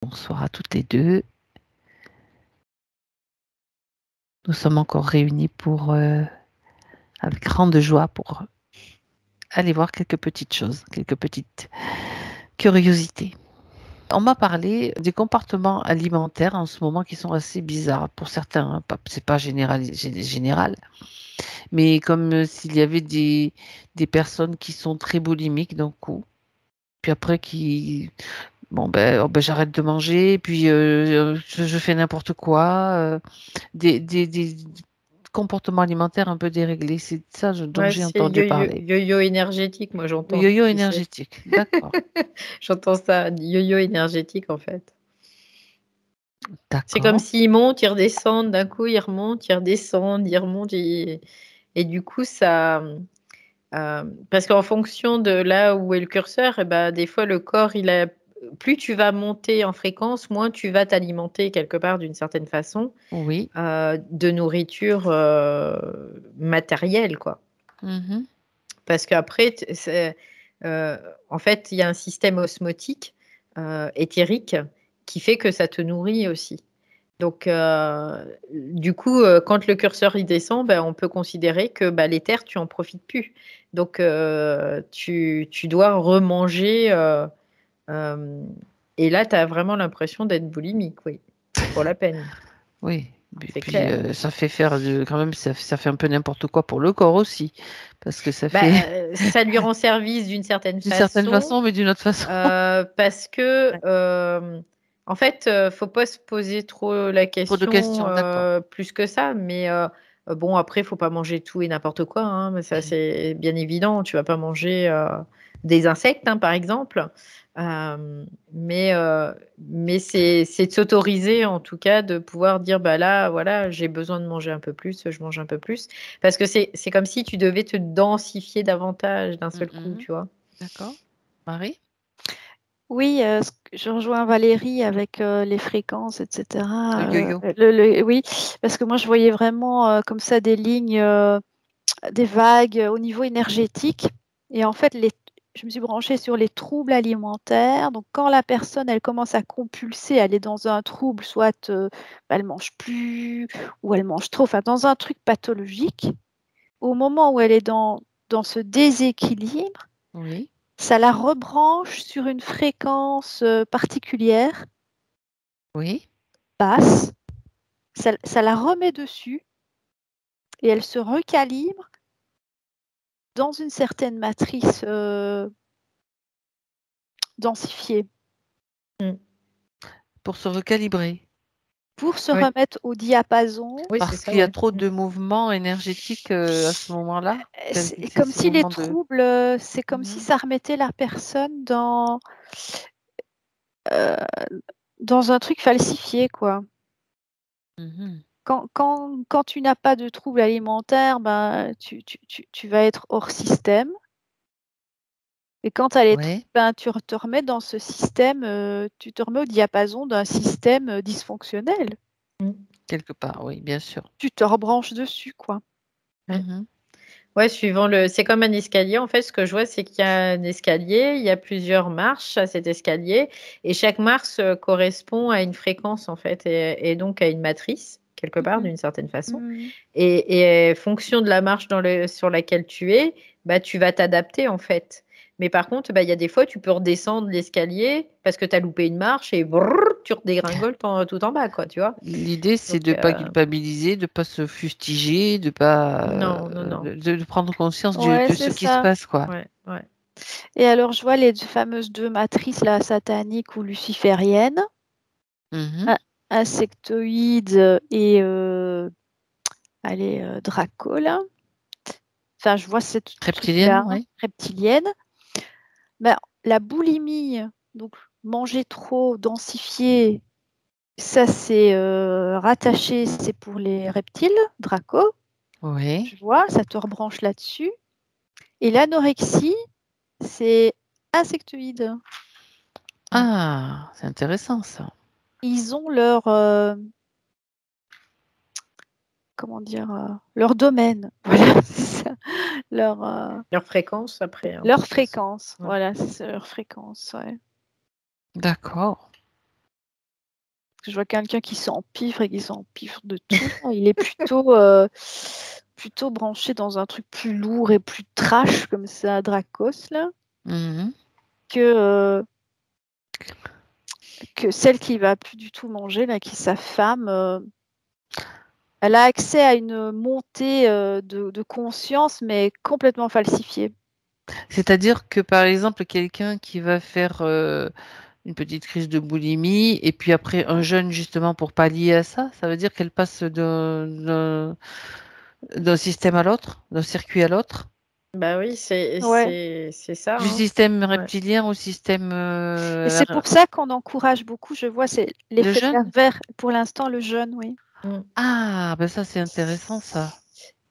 Bonsoir à toutes les deux. Nous sommes encore réunis avec grande joie pour aller voir quelques petites choses, quelques petites curiosités. On m'a parlé des comportements alimentaires en ce moment qui sont assez bizarres pour certains. Hein. C'est pas général, mais comme s'il y avait des personnes qui sont très boulimiques d'un coup, puis après qui j'arrête de manger, puis je fais n'importe quoi, des comportements alimentaires un peu déréglés. C'est ça dont Ouais, j'ai c'est entendu parler. yo-yo énergétique, moi Le j'entends, yo-yo tu sais. énergétique, d'accord, J'entends ça, yo-yo énergétique en fait. C'est comme d'accord. s'ils montent, ils redescendent, d'un coup ils remontent, ils redescendent, ils remontent, et du coup ça... parce qu'en fonction de là où est le curseur, eh ben, des fois le corps, plus tu vas monter en fréquence, moins tu vas t'alimenter quelque part d'une certaine façon Oui. de nourriture matérielle, quoi. Mhm. Parce qu'après, en fait, il y a un système osmotique, éthérique, qui fait que ça te nourrit aussi. Donc, du coup, quand le curseur il descend, ben, on peut considérer que l'éther, tu en profites plus. Donc, tu dois remanger. Euh, et là, tu as vraiment l'impression d'être boulimique, oui. C'est pas la peine, Oui. Et c'est puis, clair. ça fait quand même, ça fait un peu n'importe quoi pour le corps aussi, parce que ça Bah, fait ça lui rend service d'une certaine d'une certaine façon. façon, mais d'une autre façon. Parce que, Ouais. en fait, faut pas se poser trop la Trop de question questions, d'accord. plus que ça. Mais bon, après, faut pas manger tout et n'importe quoi. Hein, mais ça, c'est bien évident. Tu vas pas manger des insectes, hein, par exemple. Euh, mais c'est de s'autoriser, en tout cas, de pouvoir dire, bah là, voilà, j'ai besoin de manger un peu plus, je mange un peu plus. Parce que c'est comme si tu devais te densifier davantage d'un seul coup, Mhm. tu vois. D'accord. Marie? Oui, je rejoins Valérie avec les fréquences, Le etc. yo-yo. Oui, parce que moi, je voyais vraiment comme ça des lignes, des vagues au niveau énergétique. Et en fait, je me suis branchée sur les troubles alimentaires. Donc, quand la personne, elle commence à compulser, elle est dans un trouble, soit elle mange plus ou elle mange trop, enfin, dans un truc pathologique, au moment où elle est dans ce déséquilibre, Oui. ça la rebranche sur une fréquence particulière, Oui. basse, ça la remet dessus et elle se recalibre dans une certaine matrice densifiée Mm. Pour se recalibrer. pour se Ouais. remettre au diapason. Oui, c'est Parce ça, qu'il y a ouais. trop de mouvements énergétiques à ce moment-là. C'est C'est comme ces si les mouvements de... troubles, c'est comme si Mhm. ça remettait la personne euh, dans un truc falsifié, quoi. Mhm. Quand tu n'as pas de troubles alimentaires, ben, tu vas être hors système. Et quand tu as les troubles, Ouais. ben, tu te remets dans ce système, tu te remets au diapason d'un système dysfonctionnel. Mm. Quelque part, oui, bien sûr. Tu te rebranches dessus, quoi. Ouais. Mhm. Ouais, c'est comme un escalier. En fait, ce que je vois, c'est qu'il y a un escalier, il y a plusieurs marches à cet escalier, et chaque marche correspond à une fréquence, en fait, et donc à une matrice, quelque part, Mhm. d'une certaine façon. Mhm. Et fonction de la marche sur laquelle tu es, bah, tu vas t'adapter, en fait. Mais par contre, bah, il y a des fois, tu peux redescendre l'escalier parce que tu as loupé une marche et brrr, tu redégringoles tout en bas, quoi, tu vois. L'idée, c'est Donc, de ne pas culpabiliser, de ne pas se fustiger, de pas non, non, non. de prendre conscience Ouais, de ce c'est qui se ça. passe, quoi. Ouais, ouais. Et alors, je vois les fameuses deux matrices, la satanique ou luciférienne, Mhm. un- insectoïde et allez, Draco, là. Enfin, je vois ce Reptilienne, truc-là, oui. reptilienne. Ben, la boulimie, donc manger trop, densifié, ça c'est rattaché, c'est pour les reptiles, Draco. Oui. Je vois, ça te rebranche là-dessus. Et l'anorexie, c'est insectoïde. Ah, c'est intéressant, ça. Ils ont leur, comment dire, leur domaine. Voilà, c'est ça. Leur, Leur fréquence après, hein, de leur toute façon. fréquence. Ouais. Voilà, c'est leur fréquence. Ouais. D'accord. Je vois quelqu'un qui s'empiffre et qui s'empiffre de tout. Il est plutôt branché dans un truc plus lourd et plus trash, comme ça, Dracos, là, Mhm. que celle qui va plus du tout manger, là, qui est sa femme. Elle a accès à une montée de conscience, mais complètement falsifiée. C'est-à-dire que, par exemple, quelqu'un qui va faire une petite crise de boulimie et puis après un jeûne justement pour pallier à ça, ça veut dire qu'elle passe d'un système à l'autre, d'un circuit à l'autre, Bah oui, Ouais. c'est ça. du Hein. système Ouais. reptilien au système Et c'est pour ça qu'on encourage beaucoup, je vois, c'est le l'effet jeûne. pervers, pour l'instant, le jeûne, oui. Mm. Ah, ben ça c'est intéressant ça.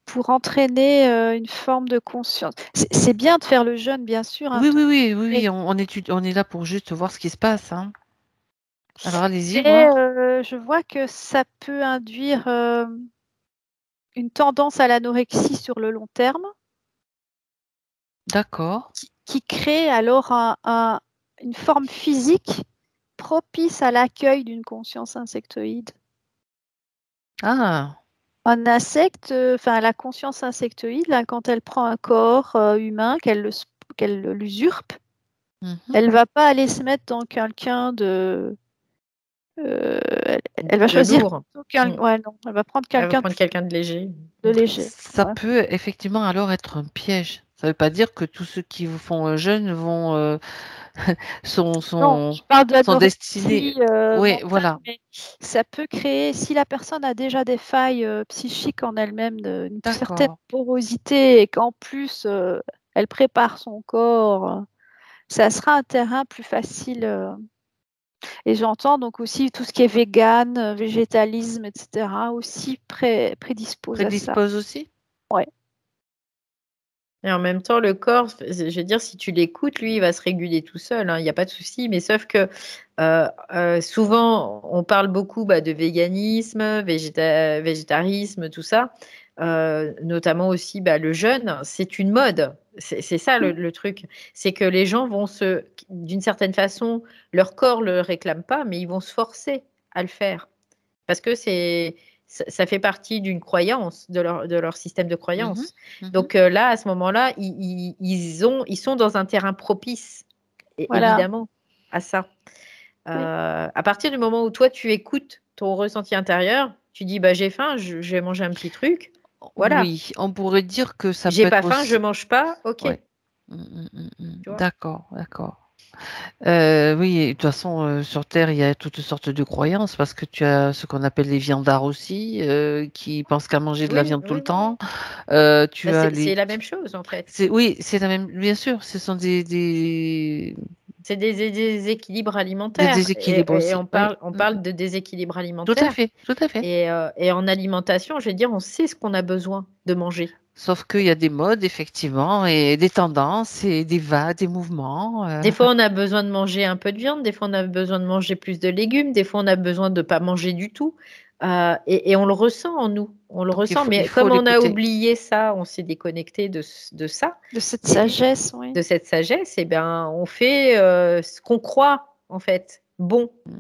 Pour entraîner une forme de conscience. C'est bien de faire le jeûne, bien sûr, hein, Oui, tout. oui, oui, oui, Mais, oui, on est là pour juste voir ce qui se passe, hein. Alors allez-y mais, voir. je vois que ça peut induire une tendance à l'anorexie sur le long terme, D'accord. qui crée alors une forme physique propice à l'accueil d'une conscience insectoïde. Ah, Un insecte, enfin la conscience insectoïde, là, quand elle prend un corps humain, qu'elle l'usurpe, mhm. elle va pas aller se mettre dans quelqu'un de. Elle va De choisir lourd. plutôt Mm. ouais, non, elle va prendre Elle va quelqu'un prendre quelqu'un de léger. de léger. Ça Ouais. peut effectivement alors être un piège. Ça ne veut pas dire que tous ceux qui vous font un jeûne vont sont, Non, sont, je parle sont destinés. d'anorexie Oui, mentale, voilà. mais ça peut créer, si la personne a déjà des failles psychiques en elle-même, une certaine D'accord. porosité, et qu'en plus elle prépare son corps, ça sera un terrain plus facile. Et j'entends donc aussi tout ce qui est vegan, végétalisme, etc., aussi prédispose à ça. Prédispose aussi? Ouais. Et en même temps, le corps, je veux dire, si tu l'écoutes, lui, il va se réguler tout seul, hein, il n'y a pas de souci. Mais sauf que souvent, on parle beaucoup de véganisme, végétarisme, tout ça. Notamment aussi le jeûne, c'est une mode. C'est ça le truc. C'est que les gens vont d'une certaine façon, leur corps ne le réclame pas, mais ils vont se forcer à le faire. Parce que ça fait partie d'une croyance, de leur système de Mhm, croyance. mhm. Donc là, à ce moment-là, ils sont dans un terrain propice, Voilà. évidemment, à ça. Oui. À partir du moment où toi, tu écoutes ton ressenti intérieur, tu dis, j'ai faim, je vais manger un petit truc. Voilà. Oui, on pourrait dire que ça peut J'ai être pas faim, je aussi. mange pas. OK. Ouais. Mm, mm, mm, mm. Tu vois. D'accord, d'accord. Oui, et de toute façon, sur Terre, il y a toutes sortes de croyances parce que tu as ce qu'on appelle les viandards aussi, qui pensent qu'à manger de la Oui, viande tout le oui, oui, temps. oui. Tu as C'est les. la même chose, en fait. Oui, c'est la même. Bien sûr, ce sont C'est des déséquilibres des alimentaires. déséquilibres Et aussi. Oui. on Mm. parle de déséquilibre Tout à alimentaire. fait, tout à fait. Et en alimentation, je veux dire, on sait ce qu'on a besoin de manger. Sauf qu'il y a des modes, effectivement, et des tendances, et des vagues, des mouvements. Des fois, on a besoin de manger un peu de viande, des fois, on a besoin de manger plus de légumes, des fois, on a besoin de ne pas manger du tout. Et on le ressent en nous, on le Donc, ressent. il Mais faut comme on a l'écouter. oublié ça, on s'est déconnecté de ça, De cette et sagesse, oui. de cette sagesse, et ben, on fait ce qu'on croit, en fait, bon. Mm.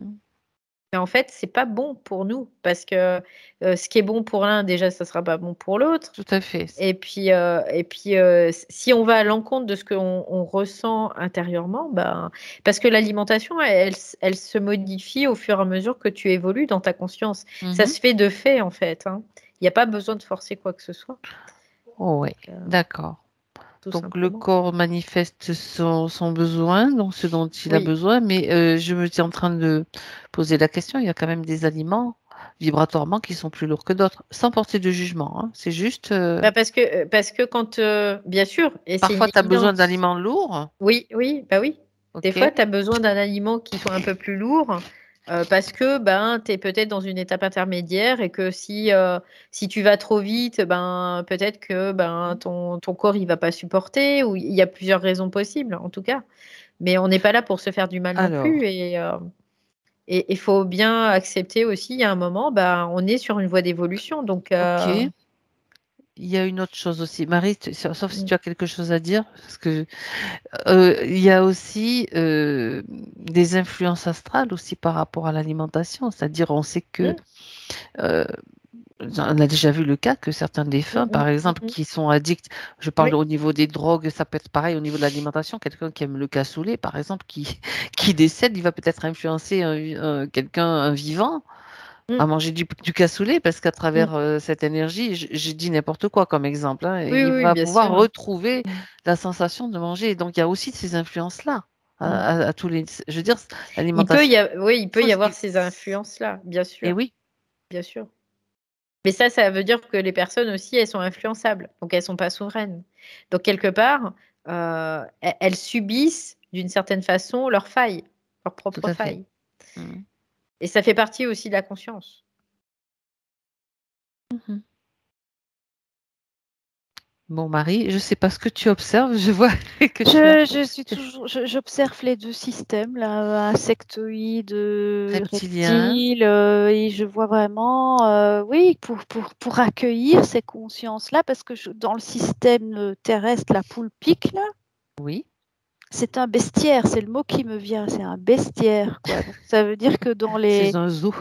Mais en fait, c'est pas bon pour nous parce que ce qui est bon pour l'un, déjà, ça sera pas bon pour l'autre. Tout à fait. Et puis si on va à l'encontre de ce qu'on on ressent intérieurement, parce que l'alimentation, elle se modifie au fur et à mesure que tu évolues dans ta conscience. Ça Mhm. se fait de fait, en fait. Hein. Il n'y a pas besoin de forcer quoi que ce soit, Oh, ouais, euh, d'accord. tout Donc, le simplement. corps manifeste son besoin, donc ce dont il a Oui. besoin, mais je me suis en train de poser la question, il y a quand même des aliments vibratoirement qui sont plus lourds que d'autres, sans porter de jugement, hein. C'est juste, Parce que quand, bien sûr, et c'est une parfois, tu as besoin évidence. d'aliments lourds, Oui, oui, bah oui. Des fois, ok, tu as besoin d'un aliment qui soit un peu plus lourd parce que tu es peut-être dans une étape intermédiaire et que si tu vas trop vite, peut-être que ton corps il va pas supporter ou il y a plusieurs raisons possibles en tout cas. Mais on n'est pas là pour se faire du mal non plus alors, et il faut bien accepter aussi, il y a un moment, on est sur une voie d'évolution. Donc, ok, il il y a une autre chose aussi. Marie, sauf si tu as quelque chose à dire, parce que il y a aussi des influences astrales aussi par rapport à l'alimentation. C'est-à-dire, on sait que euh, on a déjà vu le cas que certains défunts, par exemple, qui sont addicts, je parle au niveau des drogues, ça peut être pareil au niveau de l'alimentation, quelqu'un qui aime le cassoulet, par exemple, qui décède, il va peut-être influencer quelqu'un, un vivant, à manger du cassoulet, parce qu'à travers cette énergie, j'ai dit n'importe quoi comme exemple, hein, et il va bien pouvoir sûr. retrouver la sensation de manger. Donc, il y a aussi ces influences-là. À tous les, je veux dire, l'alimentation. Il peut y avoir ces influences-là, bien sûr. Et oui. Bien sûr. Mais ça veut dire que les personnes aussi, elles sont influençables. Donc, elles ne sont pas souveraines. Donc, quelque part, elles subissent d'une certaine façon leurs failles, leurs propres failles. Et ça fait partie aussi de la conscience. Bon, Marie, je ne sais pas ce que tu observes. Je vois que j'observe les deux systèmes, là, insectoïdes, reptilien. reptiles, et je vois vraiment, oui, pour accueillir ces consciences-là, parce que dans le système terrestre, la poule pique, là, oui. C'est un bestiaire, c'est le mot qui me vient, c'est un bestiaire, quoi. Donc, ça veut dire que dans les... C'est un zoo.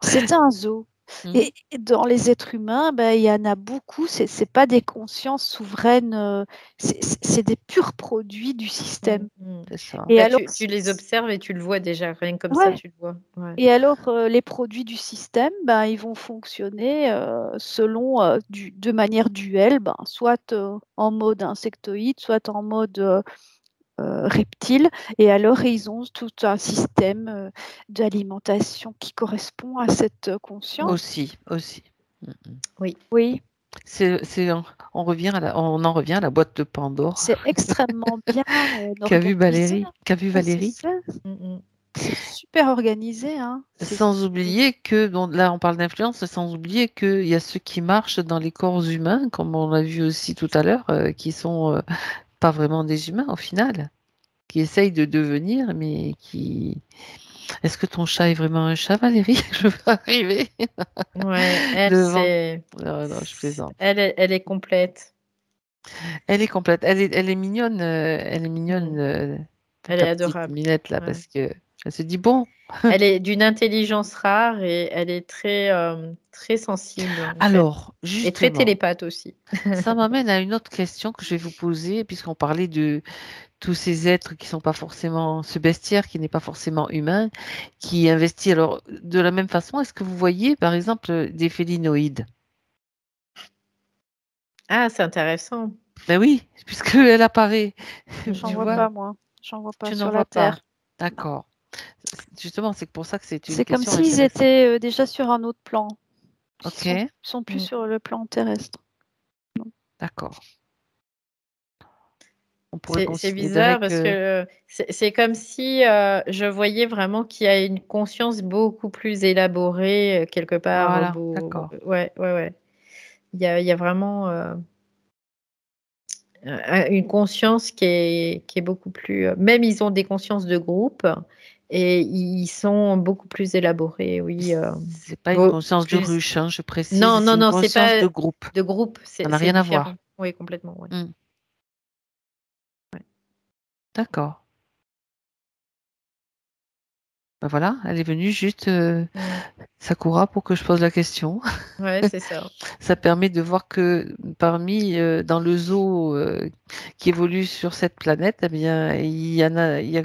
C'est un zoo. Et dans les êtres humains, il y en a beaucoup, c'est pas des consciences souveraines, c'est des purs produits du système. C'est ça. Et alors, tu les observes et tu le vois déjà, rien que comme Ouais. ça, tu le vois. Ouais. Et alors, les produits du système, ils vont fonctionner selon de manière duelle, soit en mode insectoïde, soit en mode reptiles, et alors ils ont tout un système d'alimentation qui correspond à cette conscience. Aussi. Oui. On en revient à la boîte de Pandore. C'est extrêmement bien Qu'a vu organisé. Valérie. C'est super organisé. Hein. Sans oublier que, donc là on parle d'influence, sans oublier qu'il y a ceux qui marchent dans les corps humains, comme on l'a vu aussi tout à l'heure, qui sont pas vraiment des humains au final, qui essayent de devenir, mais qui... Est-ce que ton chat est vraiment un chat, Valérie? Je veux arriver. Ouais, elle, c'est... Non, je plaisante. Elle est complète. Elle est complète. Elle est mignonne. Elle est mignonne. Elle Ta est petite adorable. Minette, là, parce que elle se dit, bon... Elle est d'une intelligence rare et elle est très, très sensible, en Alors, fait. justement, Et très télépathe aussi. ça m'amène à une autre question que je vais vous poser, puisqu'on parlait de tous ces êtres qui sont pas forcément, ce bestiaire qui n'est pas forcément humain, qui investit. Alors, de la même façon, est-ce que vous voyez, par exemple, des félinoïdes? Ah, c'est intéressant. Ben oui, puisqu'elle apparaît. J'en Tu vois vois? pas, moi. J'en vois pas Tu n'en sur la vois pas. Terre. D'accord. Justement, c'est pour ça que c'est une C'est comme question s'ils intéressante. étaient déjà sur un autre plan. Ok. Ils sont plus sur le plan terrestre. D'accord. On pourrait C'est considérer bizarre parce que c'est comme si je voyais vraiment qu'il y a une conscience beaucoup plus élaborée quelque part. Voilà, d'accord. Ouais. Il y a vraiment une conscience qui est beaucoup plus... Même ils ont des consciences de groupe et ils sont beaucoup plus élaborés, oui. C'est pas une conscience de ruche, hein, je précise, c'est une Non, c'est conscience pas de groupe. de groupe, Ça n'a c'est rien à différent. voir. Oui, complètement. Ouais. D'accord. Ben voilà, elle est venue juste Sakura pour que je pose la question. Ouais, c'est ça. Ça permet de voir que parmi dans le zoo qui évolue sur cette planète, eh bien, il y a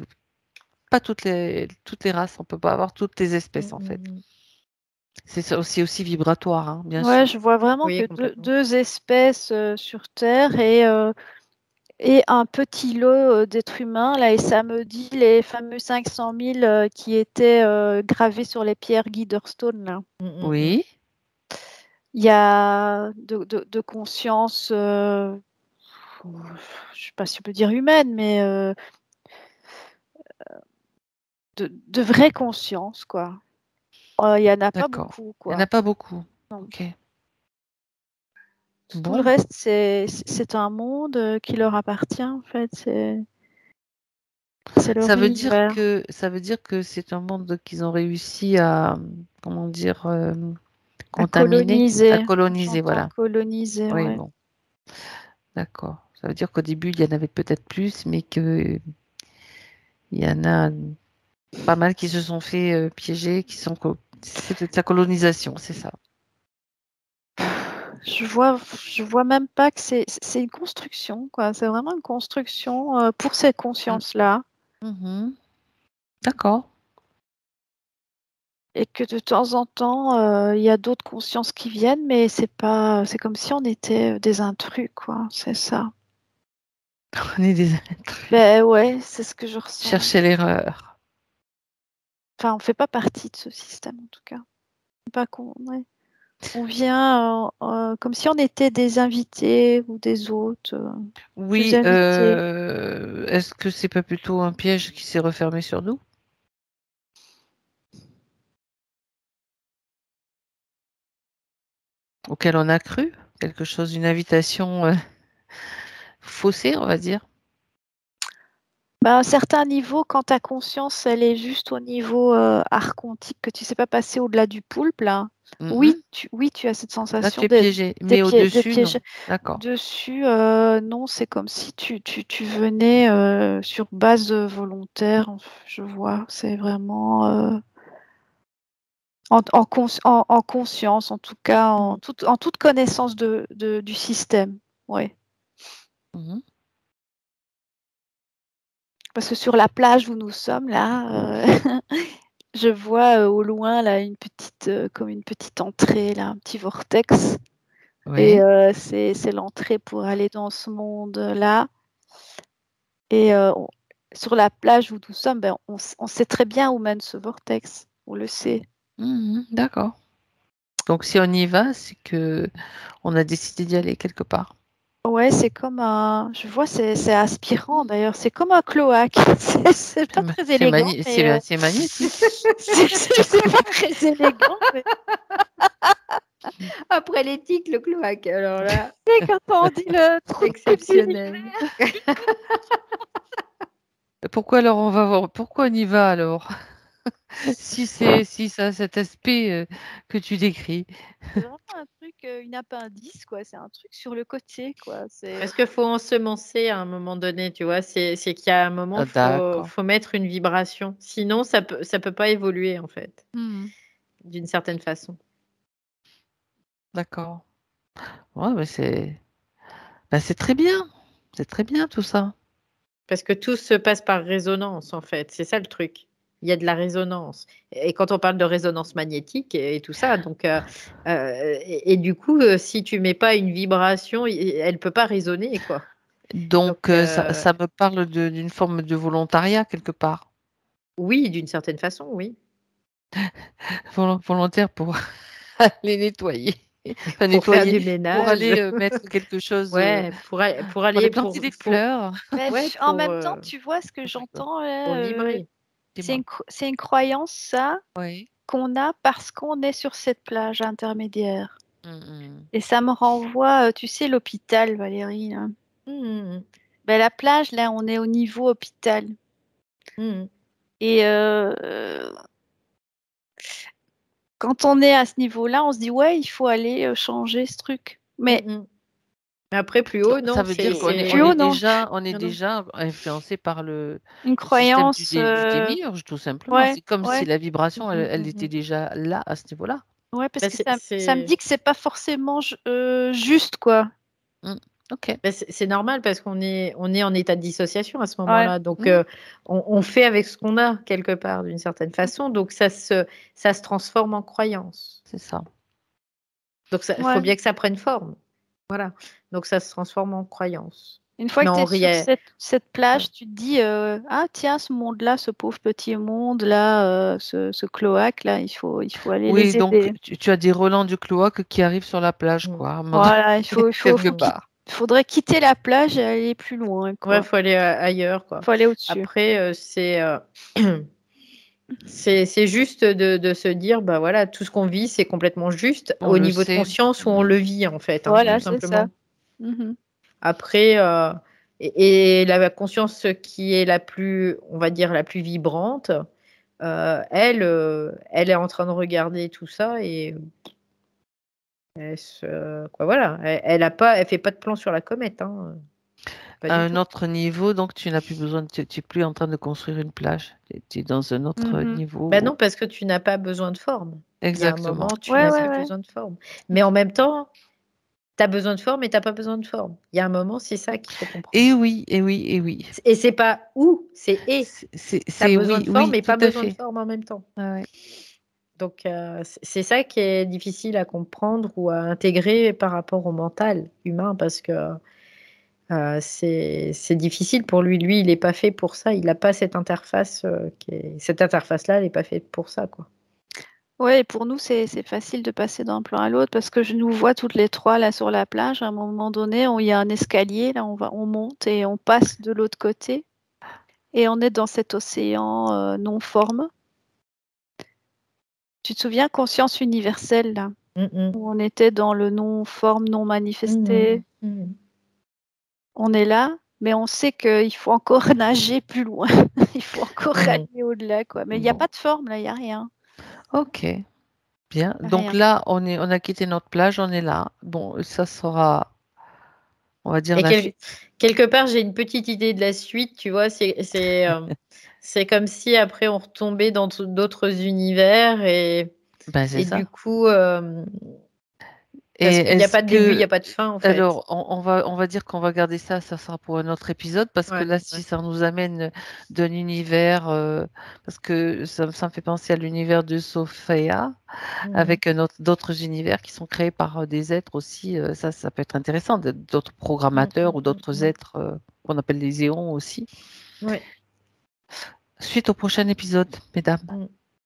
pas toutes les races, on peut pas avoir toutes les espèces en fait. C'est aussi vibratoire, hein, bien sûr. Je vois vraiment Oui, que complètement. deux espèces sur Terre et un petit lot d'êtres humains. Là, et ça me dit les fameux 500 000 qui étaient gravés sur les pierres Guiderstone. Là. Oui. Il y a de conscience, je ne sais pas si on peut dire humaine, mais de vraie conscience, quoi. Il n'y en a pas beaucoup, quoi. Il n'y en a pas beaucoup. Non. Ok. Tout le reste, c'est un monde qui leur appartient, en fait. C'est leur Ça veut univers. dire que c'est un monde qu'ils ont réussi à, comment dire, contaminés, à coloniser, J'entends voilà. coloniser, Oui, ouais. bon, d'accord. Ça veut dire qu'au début, il y en avait peut-être plus, mais qu'il y en a pas mal qui se sont fait piéger, c'est de la colonisation, c'est ça. Je vois même pas que c'est une construction, quoi. C'est vraiment une construction pour cette conscience-là. Mhm. D'accord. Et que de temps en temps, il y a d'autres consciences qui viennent, mais c'est comme si on était des intrus, quoi. C'est ça. On est des intrus. Ben ouais, c'est ce que je ressens. Chercher l'erreur. Enfin, on fait pas partie de ce système, en tout cas. Pas ouais. On vient comme si on était des invités ou des hôtes. Oui, Des invités. est-ce que c'est pas plutôt un piège qui s'est refermé sur nous? Auquel on a cru? Quelque chose, une invitation faussée, on va dire? Ben, à un certain niveau, quand ta conscience, elle est juste au niveau archontique, que tu sais pas passer au-delà du poulpe, là, Mhm. oui, tu as cette Là, sensation tu es piégé. Mais de au-dessus, piège. non. D'accord. Dessus, non, c'est comme si tu venais sur base volontaire, je vois. C'est vraiment en conscience, en tout cas, en toute connaissance du système. Ouais. Mhm. Parce que sur la plage où nous sommes, là, je vois au loin là comme une petite entrée, là, un petit vortex. Et Oui. c'est l'entrée pour aller dans ce monde-là. Et sur la plage où nous sommes, ben, on sait très bien où mène ce vortex. On le sait. Mhm. D'accord. Donc, si on y va, c'est que on a décidé d'y aller quelque part. Ouais, c'est comme un. Je vois, c'est aspirant d'ailleurs. C'est comme un cloaque. C'est pas très élégant, mais C'est magnétique. c'est pas très élégant. Mais Après l'éthique, le cloaque. Alors là, quand on dit le trou de exceptionnel. Pourquoi alors on va voir? Pourquoi on y va alors? Si ça a cet aspect que tu décris. c'est vraiment un truc, une appendice, quoi. C'est un truc sur le côté, quoi. Parce qu'il faut ensemencer à un moment donné, tu vois. C'est qu'il y a un moment, Ah, d'accord. faut mettre une vibration. Sinon, ça peut pas évoluer, en fait, Mhm. d'une certaine façon. D'accord. Ouais, mais c'est très bien. C'est très bien tout ça. Parce que tout se passe par résonance, en fait. C'est ça le truc. Il y a de la résonance. Et quand on parle de résonance magnétique et tout ça, donc, et du coup, si tu mets pas une vibration, elle peut pas résonner, quoi. Donc, Donc ça me parle d'une forme de volontariat quelque part. oui, d'une certaine façon, oui. Volontaire pour aller nettoyer. Enfin, Pour faire nettoyer, du pour ménage. aller mettre quelque chose, Ouais, pour pour aller aller, planter des fleurs. Mais ouais, en même temps, tu vois ce que j'entends pour là, vibrer. Dis-moi. c'est une croyance, ça, Oui. qu'on a parce qu'on est sur cette plage intermédiaire. Mhm. Et ça me renvoie, tu sais, l'hôpital, Valérie, là. Mmh, Ben, la plage, là, on est au niveau hôpital. mmh, Et quand on est à ce niveau-là, on se dit, ouais, il faut aller changer ce truc. Mais mmh. Mais après, plus haut, Ça non, veut dire plus haut, non. on est non, non. déjà influencé par le Une système croyance, du démiurge, tout simplement. ouais, C'est comme si ouais. la vibration, Mmh, elle mmh. était déjà là, à ce niveau-là. Ouais, parce Bah, que ça me dit que c'est pas forcément juste, quoi. Mm. Ok. bah, c'est normal parce on est en état de dissociation à ce Ouais. moment-là. Donc, Mm. on fait avec ce qu'on a quelque part, d'une certaine façon. Donc, ça se transforme en croyance. C'est ça. Donc, il faut Ouais. bien que ça prenne forme. Voilà. Donc, ça se transforme en croyance. Une fois Mais que tu on es sur riait. cette plage, tu te dis, ah tiens, ce monde-là, ce pauvre petit monde-là, ce cloaque-là, il faut aller Oui, les donc aider. tu as des relents du cloaque qui arrivent sur la plage, Mm. quoi, à un moment Voilà, quelque part. faudrait quitter la plage et aller plus loin, Ouais, quoi. faut aller ailleurs, quoi. Faut aller au-dessus. Après, c'est juste de se dire, bah voilà, tout ce qu'on vit, c'est complètement juste On au le niveau de sait. conscience où on Mm. le vit, en fait, hein, tout Voilà, c'est ça. simplement. Mhm. Après, et la conscience qui est la plus, on va dire, la plus vibrante, elle est en train de regarder tout ça et Voilà, elle fait pas de plan sur la comète, hein. Pas À du un tout. autre niveau, donc tu n'as plus besoin, tu n'es plus en train de construire une plage. Tu es dans un autre niveau. Ben non, parce que tu n'as pas besoin de forme. Il y a un Exactement. moment, tu Ouais, n'as ouais, plus ouais. besoin de forme. Mais en même temps, tu as besoin de forme et tu n'as pas besoin de forme. Il y a un moment, c'est ça qu'il faut comprendre. Et oui, et oui, et oui. Et c'est pas ou, c'est et. Tu as besoin Oui, de forme oui, et tout pas à besoin de fait. forme en même temps. Ah ouais. Donc, c'est ça qui est difficile à comprendre ou à intégrer par rapport au mental humain parce que c'est difficile pour lui. Lui, il n'est pas fait pour ça. Il n'a pas cette interface. Cette interface-là, elle n'est pas faite pour ça, quoi. Ouais, et pour nous, c'est facile de passer d'un plan à l'autre parce que je nous vois toutes les trois là sur la plage. À un moment donné, il y a un escalier, là, on monte et on passe de l'autre côté. Et on est dans cet océan non-forme. Tu te souviens, conscience universelle, là, où on était dans le non-forme, non-manifesté. On est là, mais on sait qu'il faut encore nager plus loin. Il faut encore aller au-delà, quoi. Mais il n'y a Bon. pas de forme, là, il n'y a rien. Ok, bien. Y a Donc rien. là, on a quitté notre plage, on est là. Bon, ça sera, on va dire, Et la suite. quelque part, j'ai une petite idée de la suite, tu vois. C'est comme si après, on retombait dans d'autres univers Ben, c'est et ça. du coup, Et parce qu'il n'y a est-ce pas de début, il n'y que, a pas de fin, en fait. alors, on va dire qu'on va garder ça, ça sera pour un autre épisode, parce que Ouais, là, si ouais. ça nous amène d'un univers, parce que ça me fait penser à l'univers de Sophia, avec d'autres univers qui sont créés par des êtres aussi, ça peut être intéressant, d'autres programmateurs ou d'autres êtres qu'on appelle les éons aussi. Ouais. Suite au prochain épisode, mesdames.